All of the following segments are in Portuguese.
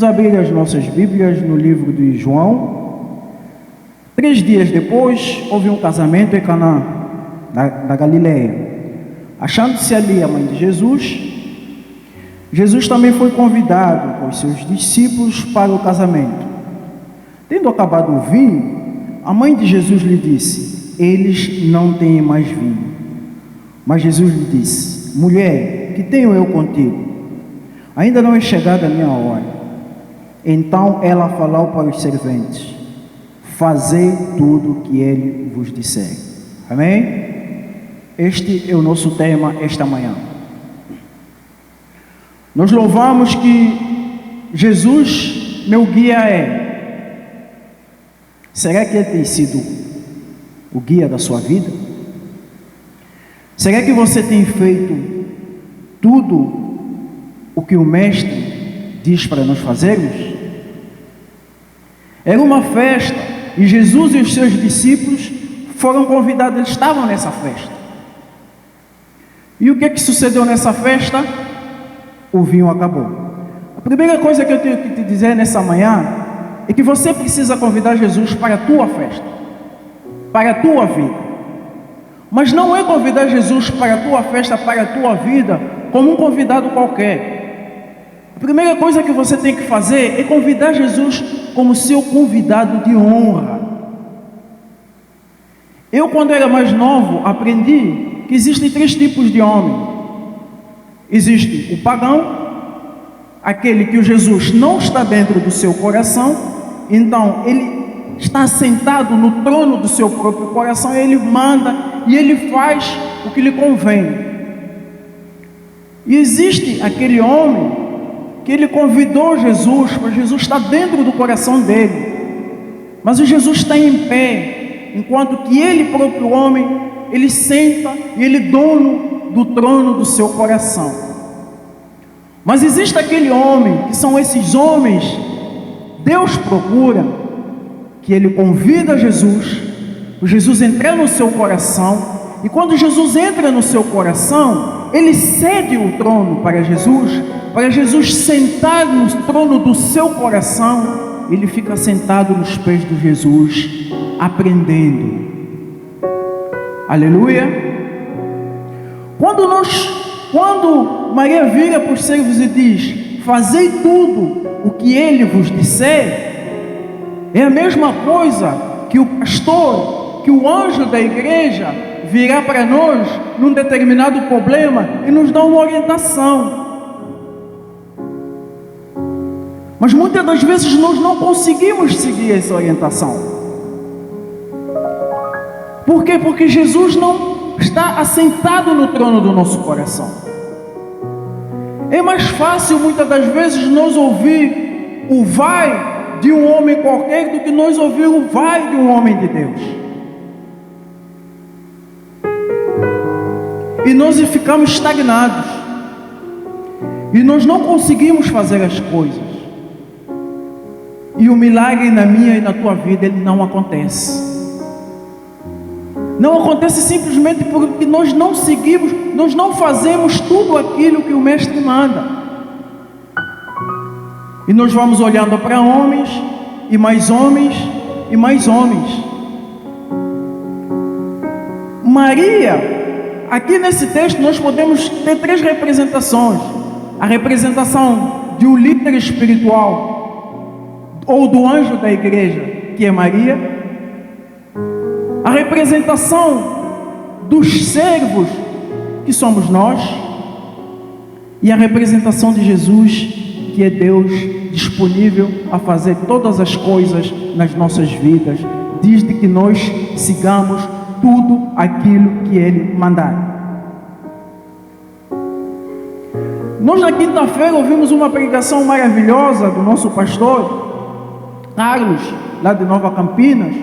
Vamos abrir as nossas Bíblias no livro de João. 3 dias depois, houve um casamento em Caná, da Galileia. Achando-se ali a mãe de Jesus, Jesus também foi convidado com os seus discípulos para o casamento. Tendo acabado o vinho, a mãe de Jesus lhe disse: eles não têm mais vinho. Mas Jesus lhe disse: mulher, que tenho eu contigo? Ainda não é chegada a minha hora. Então ela falou para os serventes: fazei tudo o que ele vos disser. Amém? Este é o nosso tema esta manhã. Nós louvamos que Jesus, meu guia, é. Será que ele tem sido o guia da sua vida? Será que você tem feito tudo o que o Mestre diz para nós fazermos? Era uma festa e Jesus e os seus discípulos foram convidados, eles estavam nessa festa. E o que é que sucedeu nessa festa? O vinho acabou. A primeira coisa que eu tenho que te dizer nessa manhã é que você precisa convidar Jesus para a tua festa, para a tua vida. Mas não é convidar Jesus para a tua festa, para a tua vida, como um convidado qualquer. A primeira coisa que você tem que fazer é convidar Jesus como seu convidado de honra. Eu, quando era mais novo, aprendi que existem 3 tipos de homem. Existe o pagão, aquele que o Jesus não está dentro do seu coração, então ele está sentado no trono do seu próprio coração, ele manda e ele faz o que lhe convém. E existe aquele homem que ele convidou Jesus, para Jesus estar dentro do coração dele, mas o Jesus está em pé, enquanto que ele próprio homem, ele senta e ele é dono do trono do seu coração. Mas existe aquele homem, que são esses homens, Deus procura, que ele convida Jesus, o Jesus entra no seu coração, e quando Jesus entra no seu coração, ele cede o trono para Jesus sentar no trono do seu coração, ele fica sentado nos pés de Jesus, aprendendo. Aleluia. Quando Maria vira para os servos e diz: fazei tudo o que ele vos disser, é a mesma coisa que o pastor, que o anjo da igreja virá para nós num determinado problema e nos dá uma orientação. Mas muitas das vezes nós não conseguimos seguir essa orientação. Por quê? Porque Jesus não está assentado no trono do nosso coração. É mais fácil muitas das vezes nós ouvir o vai de um homem qualquer do que nós ouvir o vai de um homem de Deus. E nós ficamos estagnados. E nós não conseguimos fazer as coisas. E o milagre na minha e na tua vida, ele não acontece. Não acontece simplesmente porque nós não seguimos, nós não fazemos tudo aquilo que o Mestre manda. E nós vamos olhando para homens, e mais homens, e mais homens. Maria, aqui nesse texto nós podemos ter 3 representações. A representação de um líder espiritual, ou do anjo da igreja, que é Maria. A representação dos servos, que somos nós, e a representação de Jesus, que é Deus disponível a fazer todas as coisas nas nossas vidas, desde que nós sigamos tudo aquilo que Ele mandar. Nós na quinta-feira ouvimos uma pregação maravilhosa do nosso pastor Carlos, lá de Nova Campinas,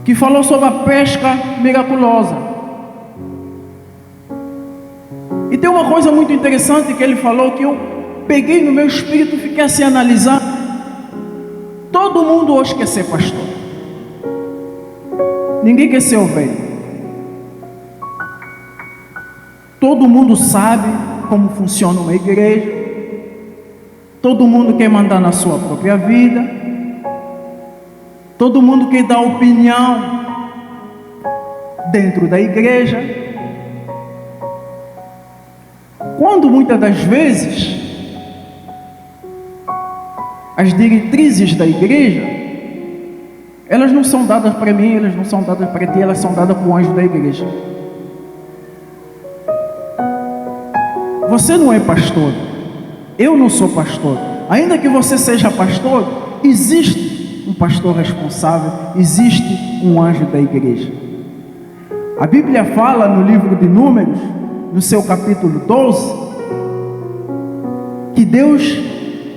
que falou sobre a pesca miraculosa. E tem uma coisa muito interessante que ele falou, que eu peguei no meu espírito e fiquei assim analisando. Todo mundo hoje quer ser pastor. Ninguém quer ser ovelha. Todo mundo sabe como funciona uma igreja. Todo mundo quer mandar na sua própria vida. Todo mundo quer dar opinião dentro da igreja. Quando muitas das vezes as diretrizes da igreja, elas não são dadas para mim, elas não são dadas para ti, elas são dadas para o anjo da igreja. Você não é pastor, eu não sou pastor. Ainda que você seja pastor, existe um pastor responsável, existe um anjo da igreja. A Bíblia fala no livro de Números, no seu capítulo 12, que Deus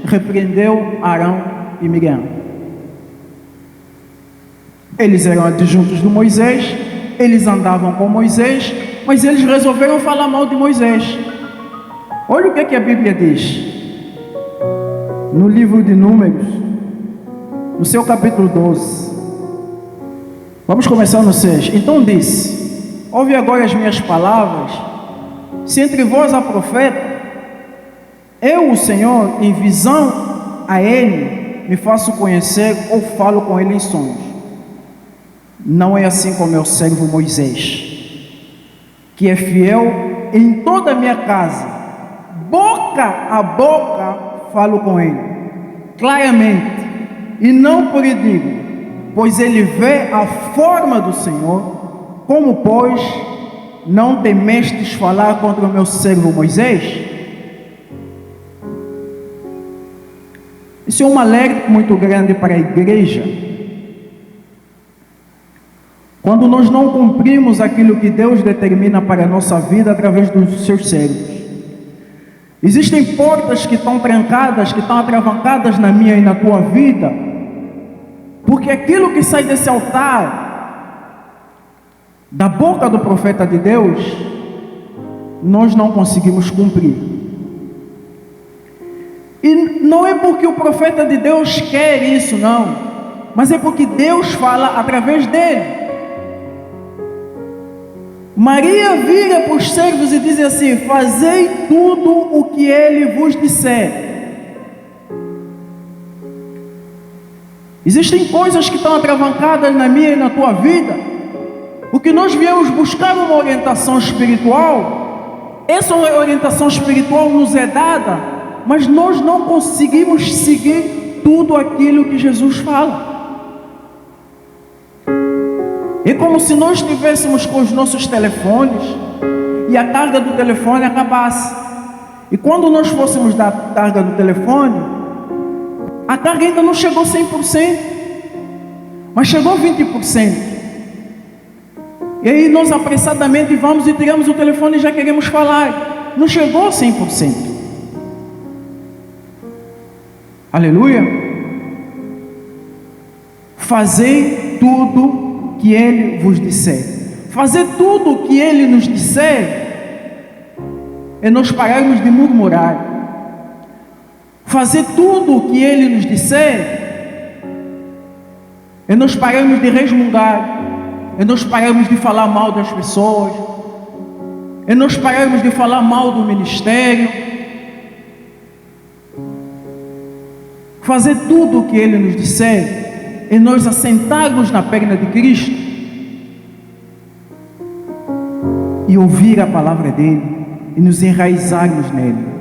repreendeu Arão e Miriam. Eles eram adjuntos de Moisés, eles andavam com Moisés, mas eles resolveram falar mal de Moisés. Olha o que a Bíblia diz no livro de Números, no seu capítulo 12. Vamos começar no 6. Então disse: ouve agora as minhas palavras. Se entre vós há profeta, eu, o Senhor, em visão a ele, me faço conhecer ou falo com ele em sonhos. Não é assim com meu servo Moisés, que é fiel em toda a minha casa. Boca a boca falo com ele, claramente, e não por inimigo, pois ele vê a forma do Senhor. Como, pois, não temestes falar contra o meu servo Moisés? Isso é um alerta muito grande para a igreja. Quando nós não cumprimos aquilo que Deus determina para a nossa vida através dos seus servos. Existem portas que estão trancadas, que estão atravancadas na minha e na tua vida, porque aquilo que sai desse altar, da boca do profeta de Deus, nós não conseguimos cumprir. E não é porque o profeta de Deus quer isso, não, mas é porque Deus fala através dele. Maria vira para os servos e diz assim: fazei tudo o que ele vos disser. Existem coisas que estão atravancadas na minha e na tua vida, porque nós viemos buscar uma orientação espiritual. Essa orientação espiritual nos é dada, mas nós não conseguimos seguir tudo aquilo que Jesus fala. É como se nós estivéssemos com os nossos telefones e a carga do telefone acabasse. E quando nós fôssemos dar a carga do telefone, a carga ainda não chegou 100%, mas chegou 20%. E aí nós apressadamente vamos e tiramos o telefone e já queremos falar. Não chegou 100%. Aleluia. Fazei tudo que ele vos disser. Fazer tudo o que ele nos disser é nós pararmos de murmurar. Fazer tudo o que ele nos disser é nós pararmos de resmungar, é nós pararmos de falar mal das pessoas, é nós pararmos de falar mal do ministério. Fazer tudo o que ele nos disser é nós assentarmos na perna de Cristo e ouvir a palavra dele e nos enraizarmos nele.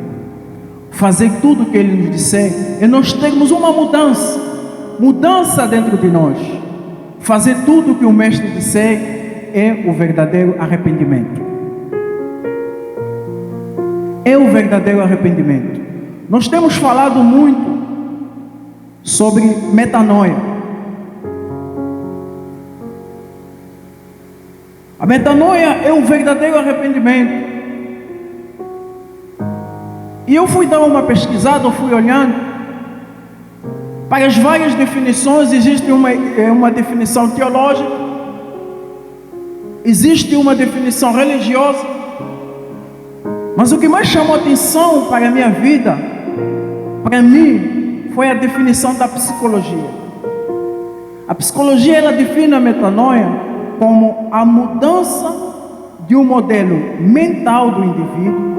Fazer tudo o que ele nos disser é nós termos uma mudança dentro de nós. Fazer tudo o que o mestre disser é o verdadeiro arrependimento. É o verdadeiro arrependimento. Nós temos falado muito sobre metanoia. A metanoia é o verdadeiro arrependimento. E eu fui dar uma pesquisada, eu fui olhando para as várias definições. Existe uma definição teológica, existe uma definição religiosa, mas o que mais chamou atenção para a minha vida, para mim, foi a definição da psicologia. A psicologia, ela define a metanoia como a mudança de um modelo mental do indivíduo,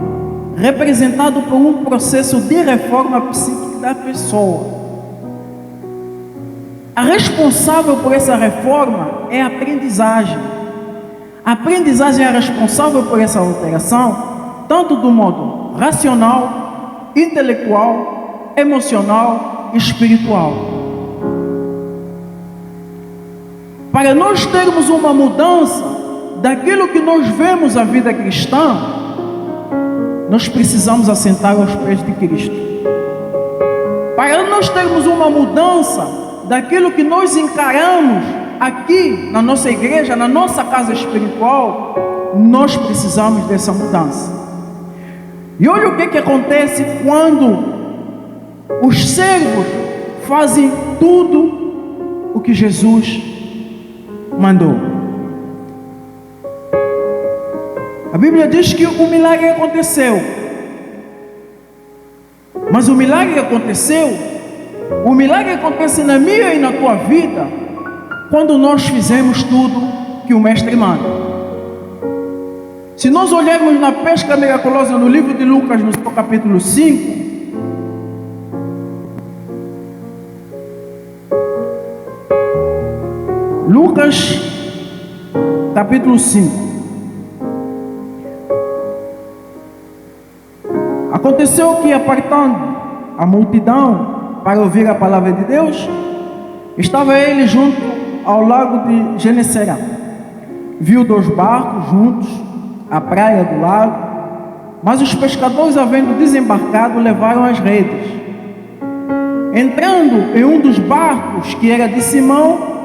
representado por um processo de reforma psíquica da pessoa. A responsável por essa reforma é a aprendizagem. A aprendizagem é a responsável por essa alteração, tanto do modo racional, intelectual, emocional e espiritual. Para nós termos uma mudança daquilo que nós vemos a vida cristã, nós precisamos assentar aos pés de Cristo. Para nós termos uma mudança daquilo que nós encaramos aqui na nossa igreja, na nossa casa espiritual, nós precisamos dessa mudança. E olha o que acontece quando os servos fazem tudo o que Jesus mandou. A Bíblia diz que o milagre aconteceu. Mas o milagre acontece na minha e na tua vida quando nós fizemos tudo que o Mestre manda. Se nós olharmos na pesca miraculosa no livro de Lucas, no seu capítulo 5, Lucas, capítulo 5. Aconteceu que, apartando a multidão para ouvir a palavra de Deus, estava ele junto ao lago de Genesaré. Viu 2 barcos juntos à praia do lago, mas os pescadores, havendo desembarcado, levaram as redes. Entrando em um dos barcos, que era de Simão,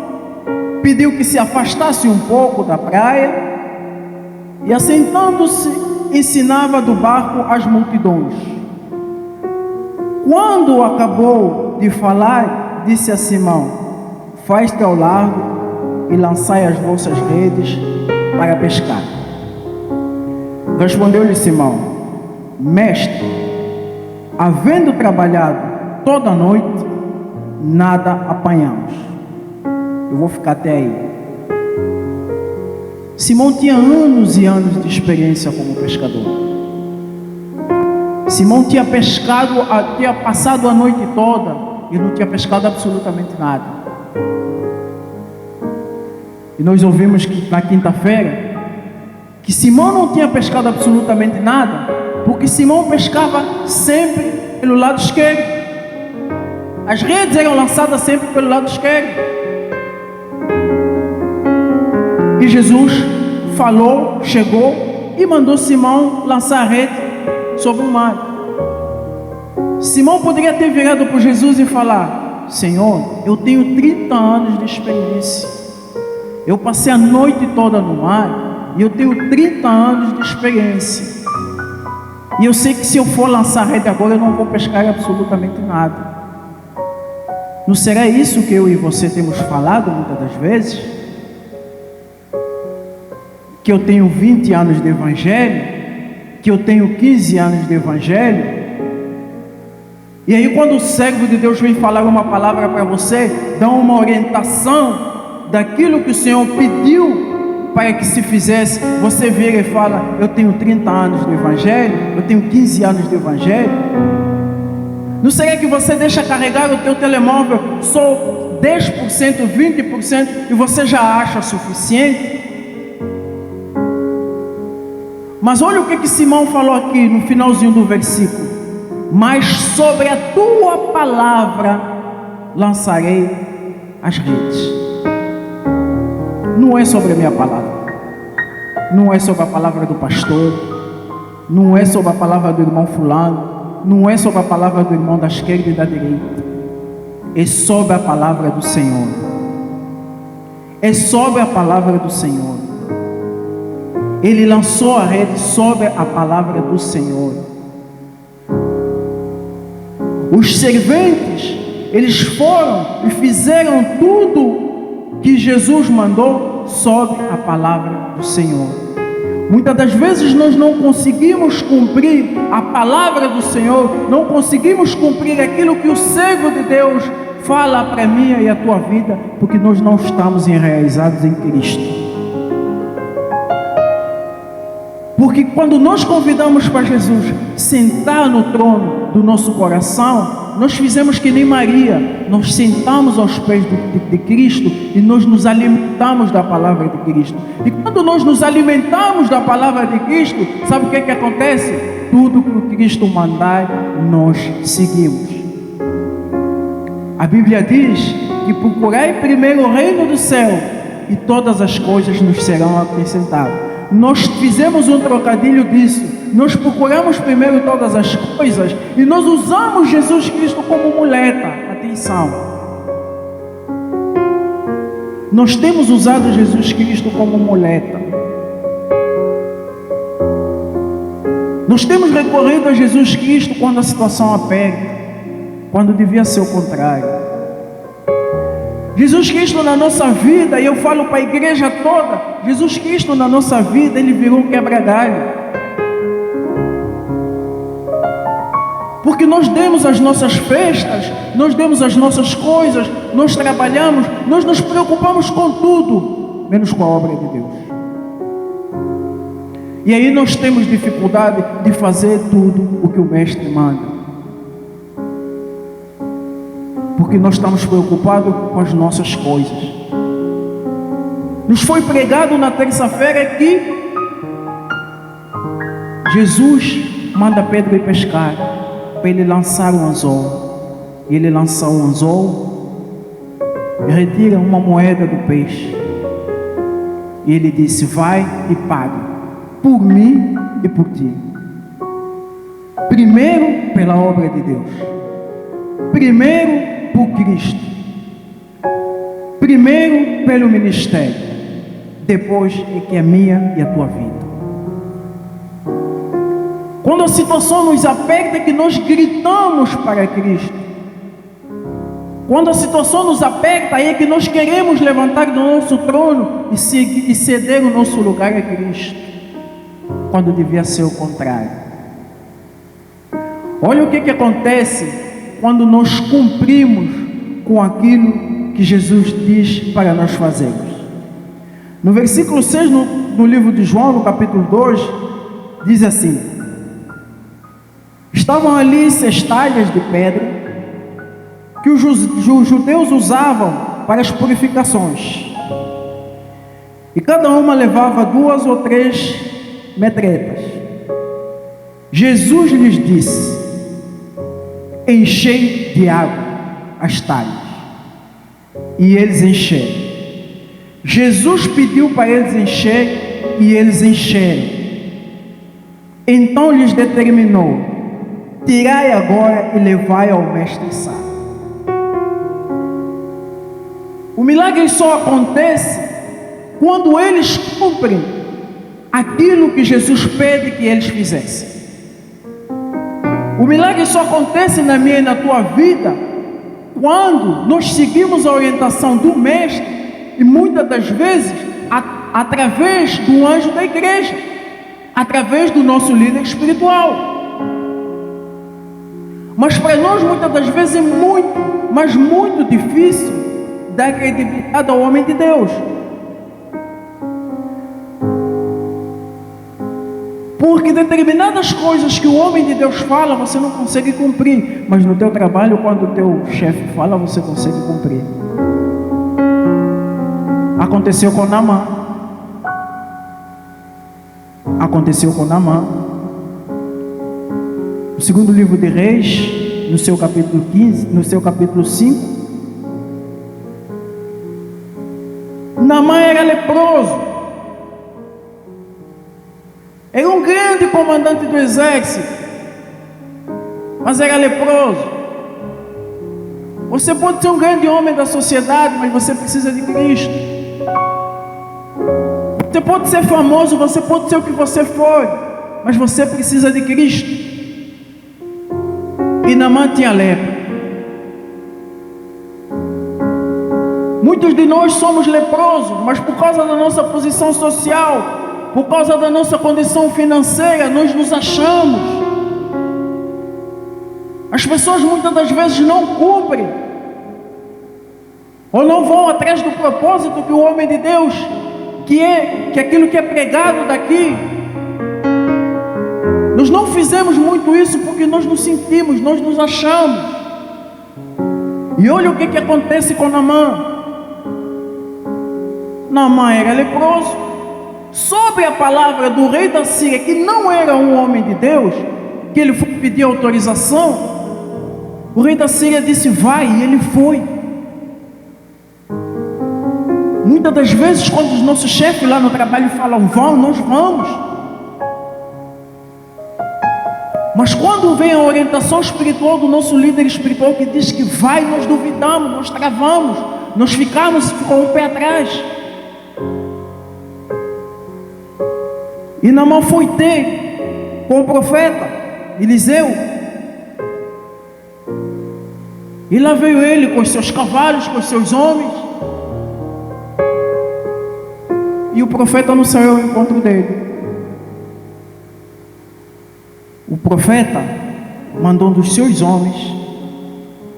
pediu que se afastasse um pouco da praia e, assentando-se, ensinava do barco as multidões. Quando acabou de falar, disse a Simão: faz-te ao largo e lançai as vossas redes para pescar. Respondeu-lhe Simão: mestre, havendo trabalhado toda a noite, nada apanhamos. Eu vou ficar até aí. Simão tinha anos e anos de experiência como pescador. Simão tinha passado a noite toda e não tinha pescado absolutamente nada. E nós ouvimos que na quinta-feira que Simão não tinha pescado absolutamente nada, porque Simão pescava sempre pelo lado esquerdo. As redes eram lançadas sempre pelo lado esquerdo. E Jesus falou, chegou e mandou Simão lançar a rede sobre o mar. Simão poderia ter virado para Jesus e falar: Senhor, eu tenho 30 anos de experiência. Eu passei a noite toda no mar e eu tenho 30 anos de experiência. E eu sei que se eu for lançar a rede agora, eu não vou pescar absolutamente nada. Não será isso que eu e você temos falado muitas das vezes? Que eu tenho 20 anos de evangelho, que eu tenho 15 anos de evangelho, e aí quando o servo de Deus vem falar uma palavra para você, dá uma orientação daquilo que o Senhor pediu para que se fizesse, você vira e fala: eu tenho 30 anos de evangelho, eu tenho 15 anos de evangelho. Não será que você deixa carregar o teu telemóvel só 10%, 20% e você já acha suficiente? Mas olha o que Simão falou aqui no finalzinho do versículo: mas sobre a tua palavra lançarei as redes. Não é sobre a minha palavra, não é sobre a palavra do pastor, não é sobre a palavra do irmão fulano, não é sobre a palavra do irmão da esquerda e da direita, é sobre a palavra do Senhor. É sobre a palavra do Senhor. Ele lançou a rede sobre a palavra do Senhor. Os serventes, eles foram e fizeram tudo que Jesus mandou sobre a palavra do Senhor. Muitas das vezes nós não conseguimos cumprir a palavra do Senhor, não conseguimos cumprir aquilo que o servo de Deus fala para a minha e a tua vida, porque nós não estamos enraizados em Cristo. Porque quando nós convidamos para Jesus sentar no trono do nosso coração, nós fizemos que nem Maria, nós sentamos aos pés de Cristo e nós nos alimentamos da palavra de Cristo. E quando nós nos alimentamos da palavra de Cristo, sabe o que acontece? Tudo que o Cristo mandar, nós seguimos. A Bíblia diz que procurai primeiro o reino do céu e todas as coisas nos serão acrescentadas. Nós fizemos um trocadilho disso. Nós procuramos primeiro todas as coisas e nós usamos Jesus Cristo como muleta. Atenção. Nós temos usado Jesus Cristo como muleta. Nós temos recorrido a Jesus Cristo quando a situação aperta, quando devia ser o contrário. Jesus Cristo na nossa vida, e eu falo para a igreja toda, Jesus Cristo na nossa vida, Ele virou um quebra-galho. Porque nós demos as nossas festas, nós demos as nossas coisas, nós trabalhamos, nós nos preocupamos com tudo, menos com a obra de Deus. E aí nós temos dificuldade de fazer tudo o que o Mestre manda. Porque nós estamos preocupados com as nossas coisas. Nos foi pregado na terça-feira que Jesus manda Pedro ir pescar, para ele lançar um anzol. E ele lança o anzol e retira uma moeda do peixe. E ele disse: vai e pague, por mim e por ti. Primeiro pela obra de Deus. Primeiro por Cristo, primeiro pelo ministério, depois é que é minha e a tua vida. Quando a situação nos aperta, é que nós gritamos para Cristo. Quando a situação nos aperta, é que nós queremos levantar do nosso trono e ceder o nosso lugar a Cristo, quando devia ser o contrário. Olha o que acontece quando nós cumprimos com aquilo que Jesus diz para nós fazermos. No versículo 6, no livro de João, no capítulo 2, diz assim: estavam ali cestalhas de pedra que os judeus usavam para as purificações, e cada uma levava 2 ou 3 metretas. Jesus lhes disse: enchei de água as talhas. E eles encheram. Jesus pediu para eles encher e eles encheram. Então lhes determinou: tirai agora e levai ao mestre Sá. O milagre só acontece quando eles cumprem aquilo que Jesus pede que eles fizessem. O milagre só acontece na minha e na tua vida quando nós seguimos a orientação do Mestre e muitas das vezes através do anjo da igreja, através do nosso líder espiritual. Mas para nós muitas das vezes é muito, mas muito difícil dar credibilidade ao homem de Deus. Porque determinadas coisas que o homem de Deus fala, você não consegue cumprir. Mas no teu trabalho, quando o teu chefe fala, você consegue cumprir. Aconteceu com Naamã. Aconteceu com Naamã. No segundo livro de Reis, no seu capítulo 15, no seu capítulo 5, Naamã era leproso. Era um grande comandante do exército, mas era leproso. Você pode ser um grande homem da sociedade, mas você precisa de Cristo. Você pode ser famoso, você pode ser o que você for, mas você precisa de Cristo. E Naamã tinha lepra. Muitos de nós somos leprosos, mas por causa da nossa posição social, por causa da nossa condição financeira, nós nos achamos. As pessoas muitas das vezes não cumprem, ou não vão atrás do propósito que o homem de Deus, que aquilo que é pregado daqui. Nós não fizemos muito isso porque nós nos sentimos, nós nos achamos. E olha o que acontece com Naamã. Naamã era leproso. Sob a palavra do rei da Síria, que não era um homem de Deus, que ele foi pedir autorização, o rei da Síria disse: vai, e ele foi. Muitas das vezes, quando os nossos chefes lá no trabalho falam vão, nós vamos. Mas quando vem a orientação espiritual do nosso líder espiritual que diz que vai, nós duvidamos, nós travamos, nós ficamos com o pé atrás. E Naamã foi ter com o profeta Eliseu. E lá veio ele com os seus cavalos, com os seus homens. E o profeta não saiu ao encontro dele. O profeta mandou um dos seus homens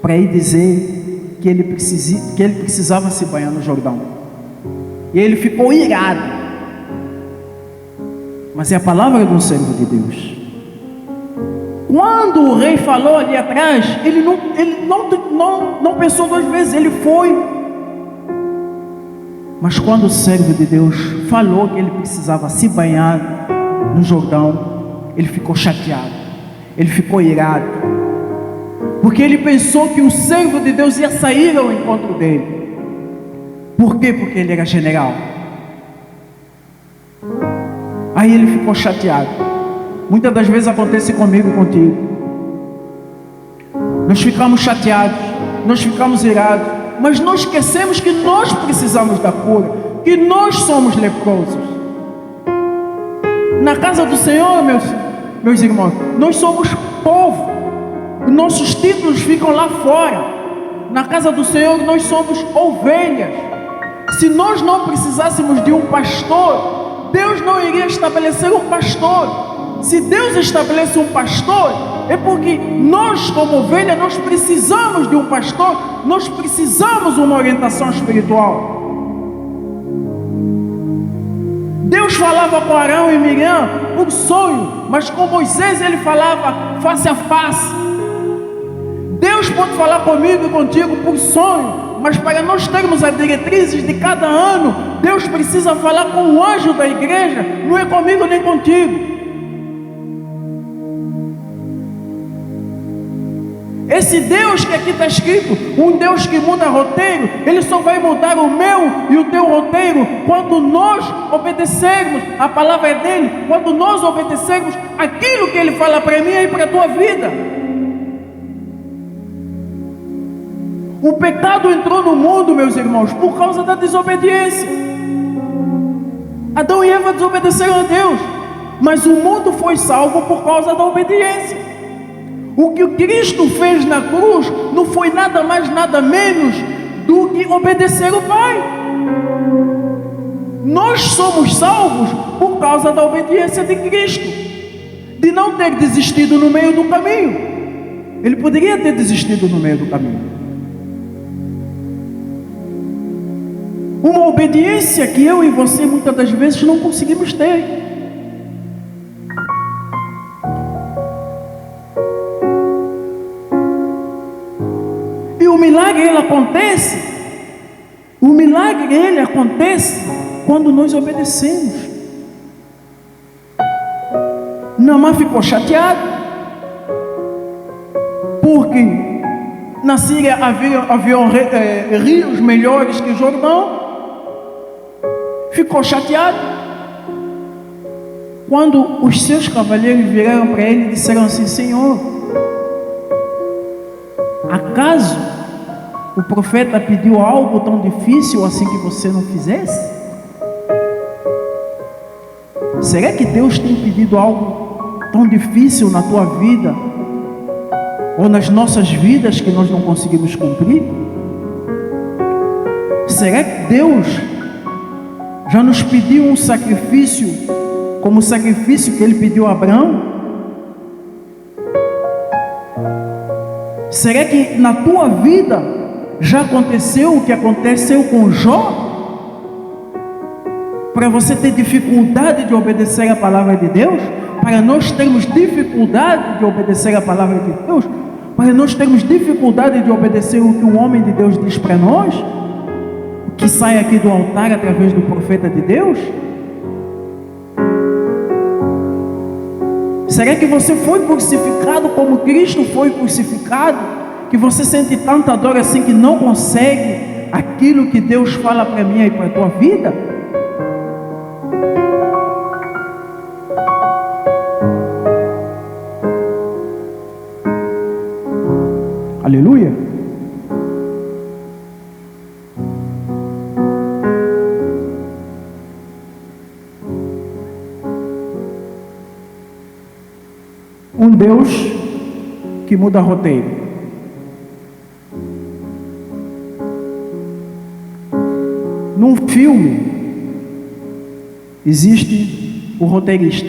para ir dizer que ele precisava se banhar no Jordão. E ele ficou irado. Mas é a palavra de um servo de Deus. Quando o rei falou ali atrás, ele não pensou duas vezes, ele foi. Mas quando o servo de Deus falou que ele precisava se banhar no Jordão, ele ficou chateado, ele ficou irado, porque ele pensou que o servo de Deus ia sair ao encontro dele. Por quê? Porque ele era general. Aí ele ficou chateado. Muitas das vezes acontece comigo e contigo. Nós ficamos chateados, nós ficamos irados, mas nós esquecemos que nós precisamos da cura, que nós somos leprosos. Na casa do Senhor, meus irmãos, nós somos povo. Os nossos títulos ficam lá fora. Na casa do Senhor nós somos ovelhas. Se nós não precisássemos de um pastor, Deus não iria estabelecer um pastor. Se Deus estabelece um pastor, é porque nós como ovelha, nós precisamos de um pastor, nós precisamos de uma orientação espiritual. Deus falava com Arão e Miriam por sonho, mas com Moisés ele falava face a face. Deus pode falar comigo e contigo por sonho, mas para nós termos as diretrizes de cada ano, Deus precisa falar com o anjo da igreja, não é comigo nem contigo. Esse Deus que aqui está escrito, um Deus que muda roteiro, Ele só vai mudar o meu e o teu roteiro quando nós obedecermos a palavra dEle, quando nós obedecermos aquilo que Ele fala para mim e para a tua vida. O pecado entrou no mundo, meus irmãos, por causa da desobediência. Adão e Eva desobedeceram a Deus, mas o mundo foi salvo por causa da obediência. O que o Cristo fez na cruz não foi nada mais, nada menos do que obedecer o Pai. Nós somos salvos por causa da obediência de Cristo, de não ter desistido no meio do caminho. Ele poderia ter desistido no meio do caminho. Uma obediência que eu e você muitas das vezes não conseguimos ter. O milagre ele acontece quando nós obedecemos. Naamã ficou chateado, porque na Síria havia rios melhores que o Jordão. Ficou chateado quando os seus cavaleiros viraram para ele e disseram assim: Senhor, acaso o profeta pediu algo tão difícil assim que você não fizesse? Será que Deus tem pedido algo tão difícil na tua vida ou nas nossas vidas que nós não conseguimos cumprir? Será que Deus já nos pediu um sacrifício como o sacrifício que Ele pediu a Abraão? Será que na tua vida já aconteceu o que aconteceu com Jó? Para você ter dificuldade de obedecer a palavra de Deus? Para nós termos dificuldade de obedecer a palavra de Deus? para nós termos dificuldade de obedecer o que o homem de Deus diz para nós, o que sai aqui do altar através do profeta de Deus? Será que você foi crucificado como Cristo foi crucificado? Que você sente tanta dor assim que não consegue aquilo que Deus fala para mim e para a tua vida? Aleluia. Um Deus que muda roteiro. Num filme existe o roteirista.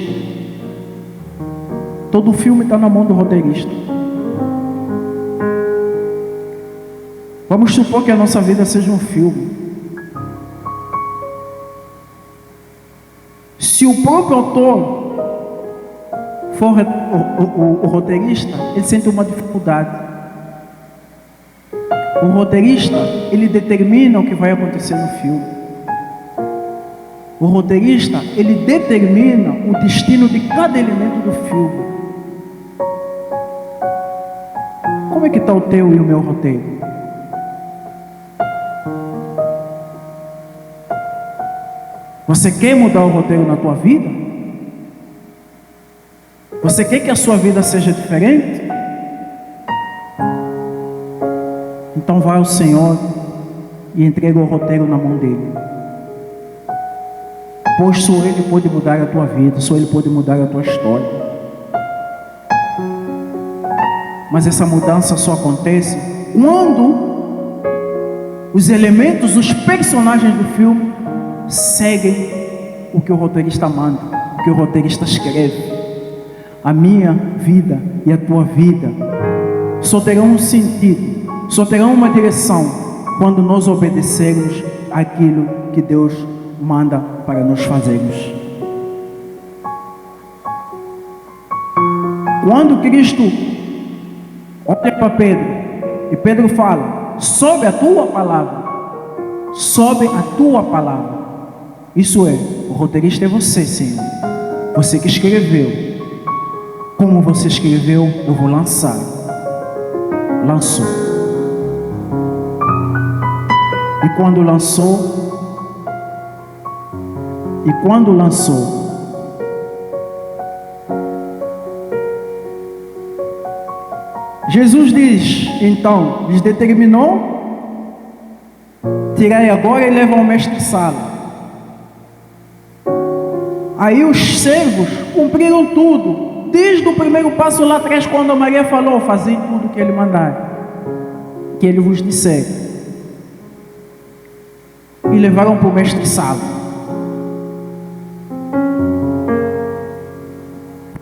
Todo filme está na mão do roteirista. Vamos supor que a nossa vida seja um filme. Se o próprio autor for o roteirista, ele sente uma dificuldade. O roteirista, ele determina o que vai acontecer no filme. O roteirista, ele determina o destino de cada elemento do filme. Como é que está o teu e o meu roteiro? Você quer mudar o roteiro na tua vida? Você quer que a sua vida seja diferente? Então vai ao Senhor e entrega o roteiro na mão dele. Pois só Ele pode mudar a tua vida, só Ele pode mudar a tua história. Mas essa mudança só acontece quando os elementos, os personagens do filme seguem o que o roteirista manda, o que o roteirista escreve. A minha vida e a tua vida só terão um sentido, só terão uma direção quando nós obedecermos aquilo que Deus manda para nós fazermos. Quando Cristo olha para Pedro e Pedro fala: sobe a tua palavra, sobe a tua palavra. Isso é, o roteirista é você, Senhor. Você que escreveu. Como você escreveu, eu vou lançar. Lançou. E quando lançou, Jesus diz, então, lhes determinou: tirai agora e leva ao mestre-sala. Aí os servos cumpriram tudo. Desde o primeiro passo lá atrás, quando a Maria falou: fazei tudo o que ele mandar, que ele vos disser. E levaram para o mestre-sala.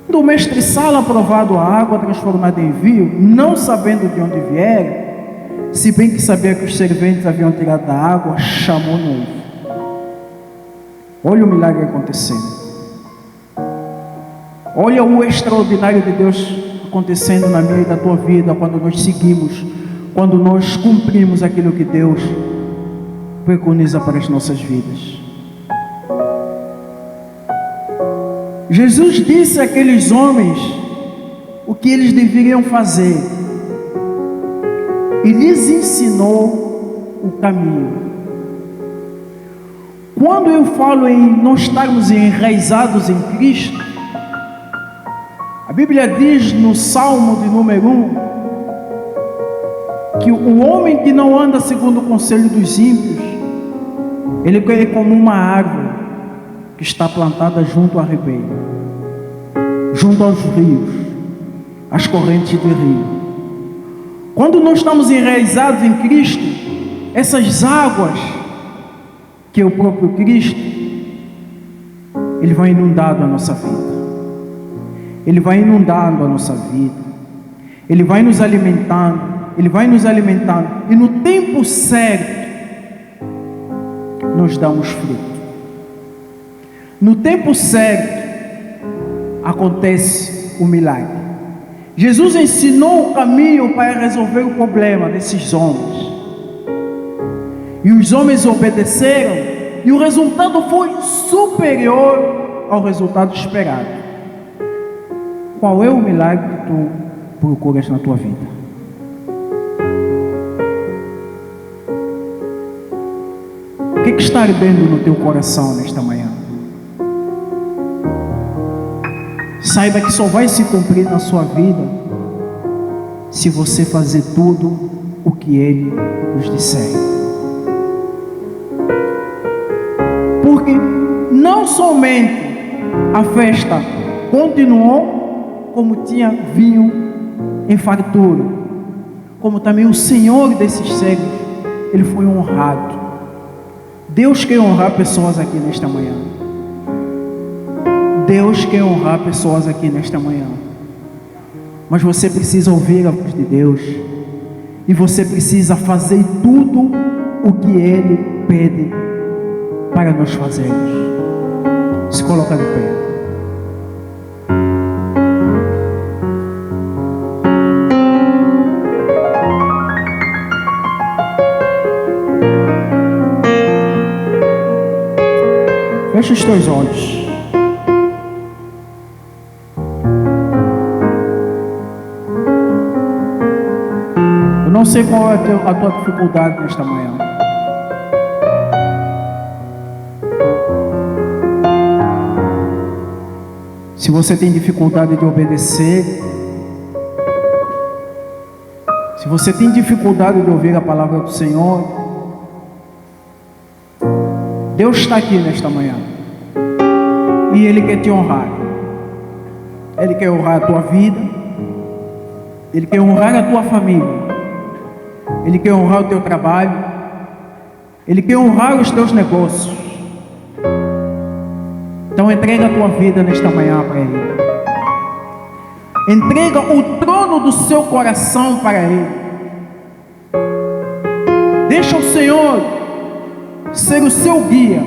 Quando o mestre-sala, provado a água transformada em vinho, não sabendo de onde viera, se bem que sabia que os serventes haviam tirado da água, chamou noivo. Olha o milagre acontecendo. Olha o extraordinário de Deus acontecendo na minha e na tua vida, quando nós seguimos, quando nós cumprimos aquilo que Deus preconiza para as nossas vidas. Jesus disse àqueles homens o que eles deveriam fazer e lhes ensinou o caminho. Quando eu falo em nós estarmos enraizados em Cristo, a Bíblia diz no Salmo de número 1 que o homem que não anda segundo o conselho dos ímpios, ele é como uma árvore que está plantada junto ao ribeiro, junto aos rios, às correntes do rio. Quando nós estamos enraizados em Cristo, essas águas, que é o próprio Cristo, Ele vai inundando a nossa vida. Ele vai inundando a nossa vida. Ele vai nos alimentando. Ele vai nos alimentando. E no tempo certo, nós damos fruto. No tempo certo, acontece o milagre. Jesus ensinou o caminho para resolver o problema desses homens. E os homens obedeceram, e o resultado foi superior ao resultado esperado. Qual é o milagre que tu procuras na tua vida? O que está ardendo no teu coração nesta manhã? Saiba que só vai se cumprir na sua vida se você fazer tudo o que Ele nos disser. Porque não somente a festa continuou, como tinha vinho em fartura, como também o Senhor desses séculos, Ele foi honrado. Deus quer honrar pessoas aqui nesta manhã. Deus quer honrar pessoas aqui nesta manhã. Mas você precisa ouvir a voz de Deus. E você precisa fazer tudo o que Ele pede para nós fazermos. Se coloca de pé. Fecha os teus olhos. Eu não sei qual é a tua dificuldade nesta manhã. Se você tem dificuldade de obedecer, se você tem dificuldade de ouvir a palavra do Senhor, Deus está aqui nesta manhã e Ele quer te honrar. Ele quer honrar a tua vida, Ele quer honrar a tua família, Ele quer honrar o teu trabalho, Ele quer honrar os teus negócios. Então entrega a tua vida nesta manhã para Ele. Entrega o trono do seu coração para Ele. Deixa o Senhor ser o seu guia.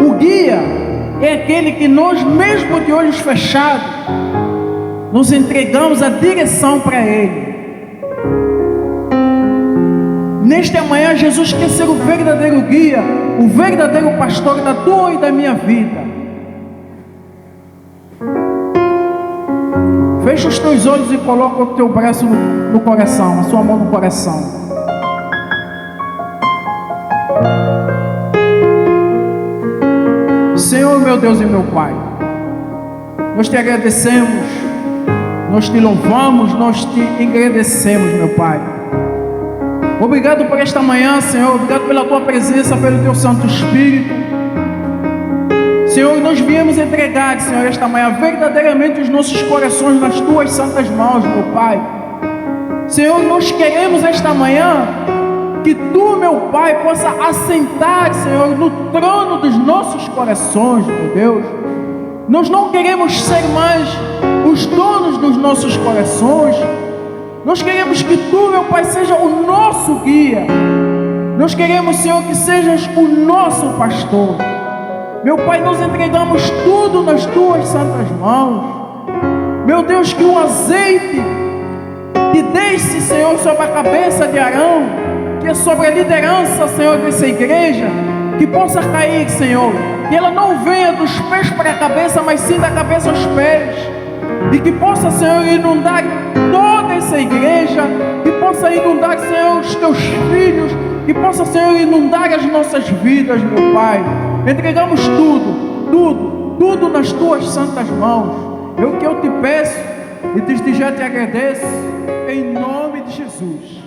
O guia é aquele que nós, mesmo de olhos fechados, nos entregamos a direção para Ele. Nesta manhã, Jesus quer ser o verdadeiro guia, o verdadeiro pastor da tua e da minha vida. Fecha os teus olhos e coloca o teu braço no coração, a sua mão no coração. Senhor, meu Deus e meu Pai, nós te agradecemos, nós te louvamos, nós te agradecemos, meu Pai. Obrigado por esta manhã, Senhor. Obrigado pela tua presença, pelo teu Santo Espírito. Senhor, nós viemos entregar, Senhor, esta manhã verdadeiramente os nossos corações nas tuas santas mãos, meu Pai. Senhor, nós queremos esta manhã que tu, meu Pai, possa assentar, Senhor, no trono dos nossos corações, meu Deus. Nós não queremos ser mais os donos dos nossos corações. Nós queremos que tu, meu Pai, seja o nosso guia. Nós queremos, Senhor, que sejas o nosso pastor. Meu Pai, nós entregamos tudo nas tuas santas mãos. Meu Deus, que o azeite que desce, Senhor, sobre a cabeça de Arão, que é sobre a liderança, Senhor, dessa igreja, que possa cair, Senhor, que ela não venha dos pés para a cabeça, mas sim da cabeça aos pés, e que possa, Senhor, inundar toda essa igreja, que possa inundar, Senhor, os teus filhos, que possa, Senhor, inundar as nossas vidas, meu Pai. Entregamos tudo nas tuas santas mãos. É o que eu te peço e desde já te agradeço, em nome de Jesus.